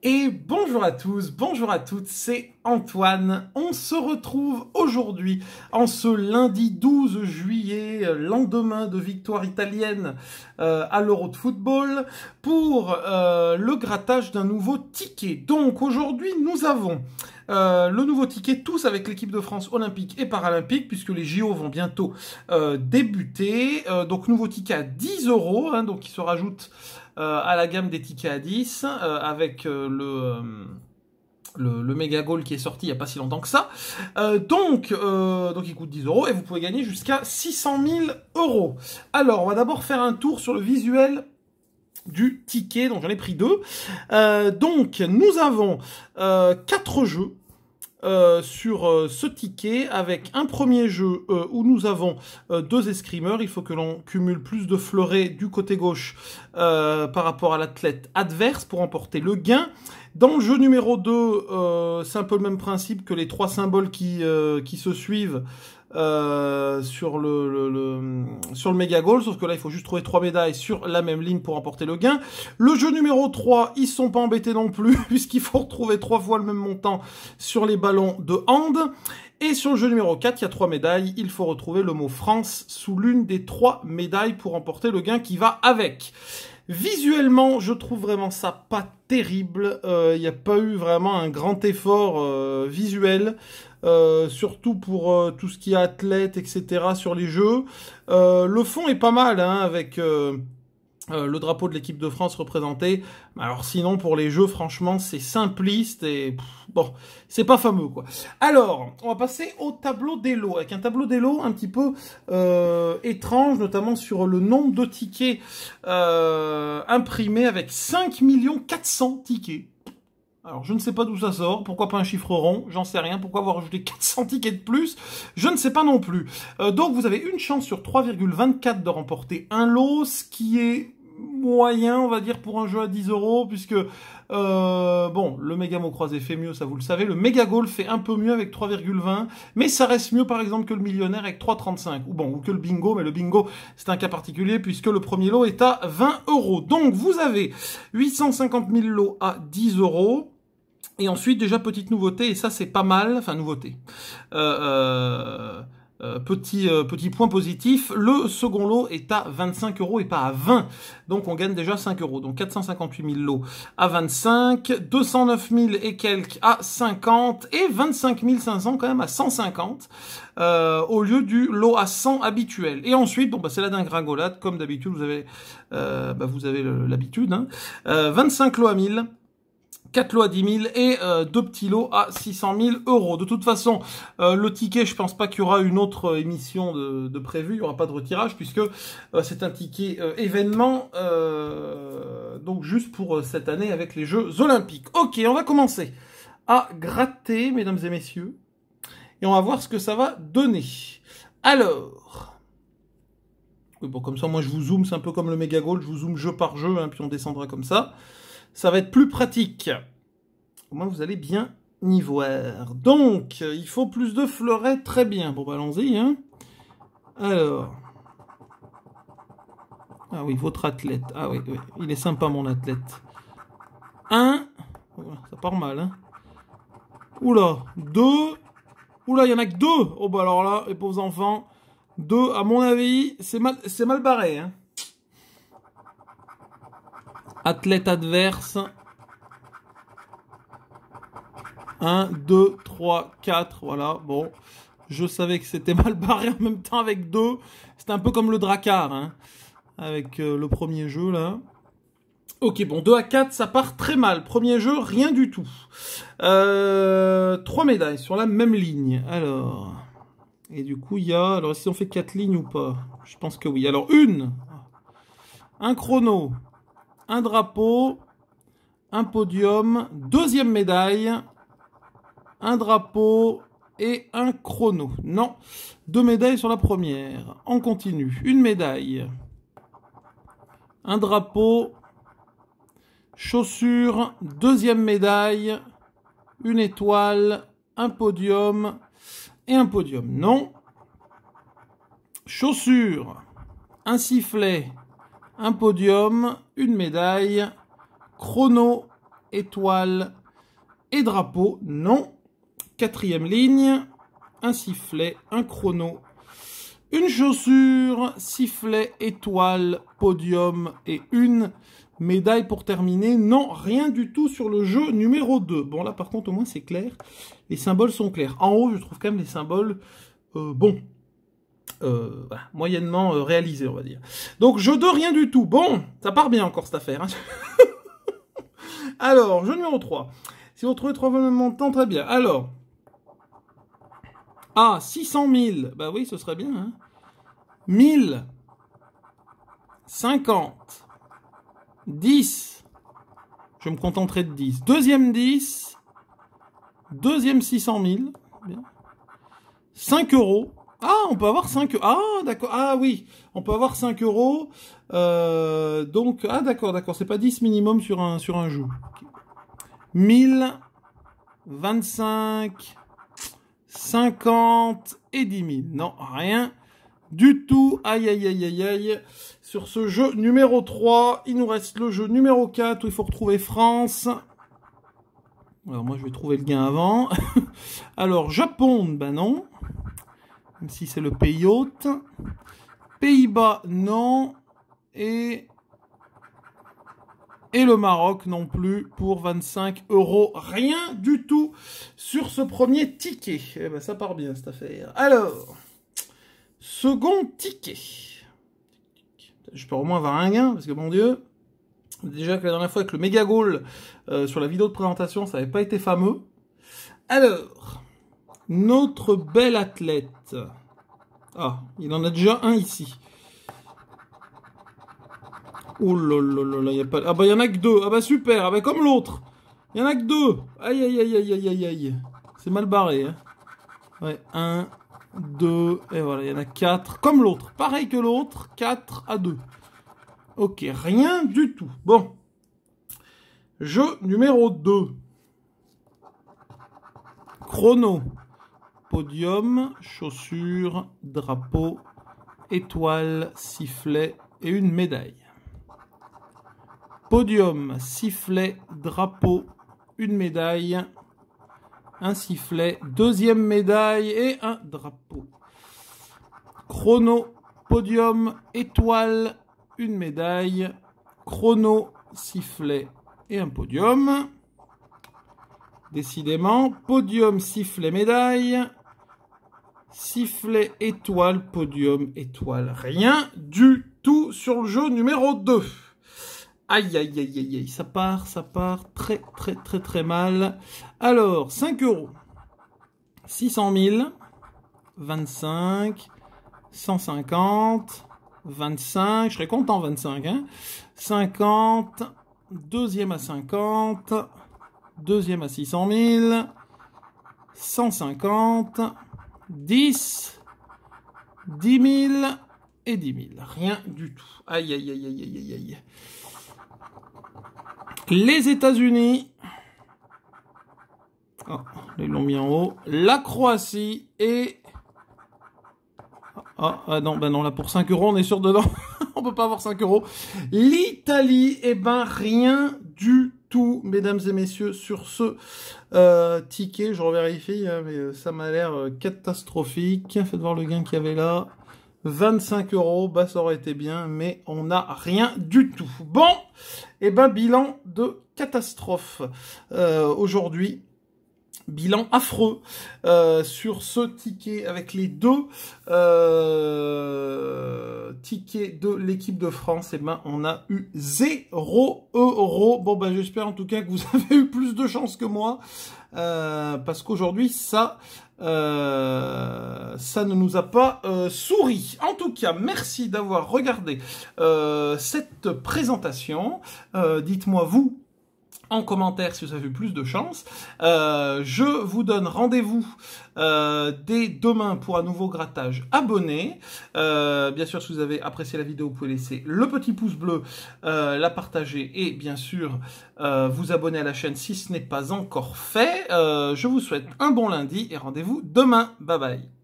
Et bonjour à tous, bonjour à toutes, c'est Antoine. On se retrouve aujourd'hui, en ce lundi 12 juillet, lendemain de victoire italienne à l'Euro de football, pour le grattage d'un nouveau ticket. Donc aujourd'hui, nous avons le nouveau ticket, tous avec l'équipe de France olympique et paralympique, puisque les JO vont bientôt débuter. Donc nouveau ticket à 10 €, hein, donc qui se rajoute à la gamme des tickets à 10, avec le Mega Goal qui est sorti il n'y a pas si longtemps que ça. Donc il coûte 10 € et vous pouvez gagner jusqu'à 600 000 €. Alors, on va d'abord faire un tour sur le visuel du ticket, donc j'en ai pris deux. Donc, nous avons 4 jeux sur ce ticket, avec un premier jeu où nous avons 2 escrimeurs. Il faut que l'on cumule plus de fleurets du côté gauche par rapport à l'athlète adverse pour emporter le gain. Dans le jeu numéro 2, c'est un peu le même principe que les 3 symboles qui se suivent sur le Mega Goal, sauf que là il faut juste trouver 3 médailles sur la même ligne pour emporter le gain. Le jeu numéro 3, ils sont pas embêtés non plus, puisqu'il faut retrouver 3 fois le même montant sur les ballons de hand. Et sur le jeu numéro 4, il y a 3 médailles, il faut retrouver le mot France sous l'une des 3 médailles pour emporter le gain qui va avec. Visuellement, je trouve vraiment ça pas terrible. Il n'y a pas eu vraiment un grand effort visuel, surtout pour tout ce qui est athlète, etc. sur les jeux. Le fond est pas mal, hein, avec le drapeau de l'équipe de France représenté. Alors sinon, pour les jeux, franchement, c'est simpliste et bon, c'est pas fameux, quoi. Alors, on va passer au tableau des lots, avec un tableau des lots un petit peu étrange, notamment sur le nombre de tickets imprimés, avec 5 400 000 tickets. Alors, je ne sais pas d'où ça sort. Pourquoi pas un chiffre rond? J'en sais rien. Pourquoi avoir ajouté 400 tickets de plus? Je ne sais pas non plus. Donc, vous avez une chance sur 3,24 de remporter un lot, ce qui est moyen, on va dire, pour un jeu à 10 €, puisque, bon, le méga mot croisé fait mieux, ça vous le savez. Le méga goal fait un peu mieux avec 3,20, mais ça reste mieux, par exemple, que le millionnaire avec 3,35. Ou que le bingo, mais le bingo, c'est un cas particulier, puisque le premier lot est à 20 €. Donc, vous avez 850 000 lots à 10 €. Et ensuite, déjà, petite nouveauté, et ça, c'est pas mal, enfin, nouveauté. Petit point positif, le second lot est à 25 € et pas à 20. Donc, on gagne déjà 5 €. Donc, 458 000 lots à 25, 209 000 et quelques à 50, et 25 500 quand même à 150, au lieu du lot à 100 habituel. Et ensuite, bon, bah, c'est la dégringolade, comme d'habitude, vous avez l'habitude, hein. 25 lots à 1000. 4 lots à 10 000 et 2 petits lots à 600 000 €. De toute façon, le ticket, je pense pas qu'il y aura une autre émission de prévue. Il n'y aura pas de retirage, puisque c'est un ticket événement, donc juste pour cette année avec les Jeux Olympiques. Ok, on va commencer à gratter, mesdames et messieurs, et on va voir ce que ça va donner. Alors, oui, bon, comme ça, moi je vous zoome, c'est un peu comme le Mega Goal, je vous zoome jeu par jeu, hein, puis on descendra comme ça. Ça va être plus pratique. Au moins, vous allez bien y voir. Donc, il faut plus de fleurets. Très bien. Bon, bah, allons-y. Hein. Alors. Ah oui, votre athlète. Ah oui, oui. Il est sympa, mon athlète. 1. Ça part mal, hein. Oula. 2. Oula, il y en a que 2. Oh, bah alors là, les pauvres enfants. 2, à mon avis, c'est mal barré, hein. Athlète adverse. 1, 2, 3, 4, voilà, bon. Je savais que c'était mal barré en même temps avec 2. C'était un peu comme le Drakkar, hein, avec le premier jeu, là. Ok, bon, 2 à 4, ça part très mal. Premier jeu, rien du tout. 3 médailles sur la même ligne. Alors, et du coup, il y a... Alors, si on fait 4 lignes ou pas? Je pense que oui. Alors, un chrono, un drapeau, un podium, deuxième médaille, un drapeau et un chrono. Non, 2 médailles sur la première. On continue. Une médaille, un drapeau, chaussures, deuxième médaille, une étoile, un podium et un podium. Non. Chaussures, un sifflet, un podium, une médaille, chrono, étoile et drapeau, non. Quatrième ligne, un sifflet, un chrono, une chaussure, sifflet, étoile, podium et une médaille pour terminer. Non, rien du tout sur le jeu numéro 2. Bon, là, par contre, au moins, c'est clair. Les symboles sont clairs. En haut, je trouve quand même les symboles bons. Voilà, moyennement réalisés, on va dire. Donc, jeu 2, rien du tout. Bon, ça part bien encore, cette affaire. Hein. Alors, jeu numéro 3. Si vous trouvez 3 volumes montants, très bien. Alors, 600 000. Bah oui, ce serait bien. Hein. 1000. 50. 10. Je me contenterai de 10. Deuxième 10. Deuxième 600 000. Bien. 5 euros. On peut avoir 5 euros. D'accord. Oui. On peut avoir 5 euros. Donc, d'accord. C'est pas 10 minimum sur un jeu. Okay. 1000. 25. 50 et 10 000. Non, rien du tout. Aïe. Sur ce jeu numéro 3, il nous reste le jeu numéro 4 où il faut retrouver France. Alors moi, je vais trouver le gain avant. Alors, Japon, ben non. Même si c'est le pays hôte. Pays-Bas, non. Et le Maroc non plus pour 25 euros. Rien du tout sur ce premier ticket. Eh ben, ça part bien cette affaire. Alors, second ticket. Je peux au moins avoir un gain parce que mon Dieu, déjà que la dernière fois avec le méga goal sur la vidéo de présentation, ça n'avait pas été fameux. Alors, notre bel athlète. Il en a déjà un ici. Oh là là là là, il y a pas... il y en a que 2. Super. Comme l'autre. Il y en a que 2. Aïe. C'est mal barré. Hein. Ouais, 1, 2, et voilà, il y en a 4. Comme l'autre. Pareil que l'autre. 4 à 2. Ok, rien du tout. Bon. Jeu numéro 2. Chrono. Podium, chaussure, drapeau, étoile, sifflet et une médaille. Podium, sifflet, drapeau, une médaille, un sifflet, deuxième médaille et un drapeau. Chrono, podium, étoile, une médaille, chrono, sifflet et un podium. Décidément, podium, sifflet, médaille, sifflet, étoile, podium, étoile. Rien du tout sur le jeu numéro 2. Aïe, ça part très mal. Alors, 5 euros, 600 000, 25, 150, 25, je serais content 25, hein, 50, deuxième à 50, deuxième à 600 000, 150, 10, 10 000 et 10 000. Rien du tout. Aïe. Les États-Unis. Ils l'ont mis en haut. La Croatie et... non, là pour 5 euros, on est sûr dedans. On peut pas avoir 5 euros. L'Italie, rien du tout, mesdames et messieurs, sur ce ticket. Je revérifie, hein, mais ça m'a l'air catastrophique. Faites voir le gain qu'il y avait là. 25 euros, ça aurait été bien, mais on n'a rien du tout. Bon, bilan de catastrophe aujourd'hui. Bilan affreux sur ce ticket avec les 2 tickets de l'équipe de France. On a eu 0 euros. Bon, j'espère en tout cas que vous avez eu plus de chance que moi parce qu'aujourd'hui, ça ne nous a pas souri. En tout cas, merci d'avoir regardé cette présentation. Dites-moi, vous, en commentaire si vous avez eu plus de chance. Je vous donne rendez-vous dès demain pour un nouveau grattage abonné. Bien sûr, si vous avez apprécié la vidéo, vous pouvez laisser le petit pouce bleu, la partager et bien sûr vous abonner à la chaîne si ce n'est pas encore fait. Je vous souhaite un bon lundi et rendez-vous demain. Bye bye.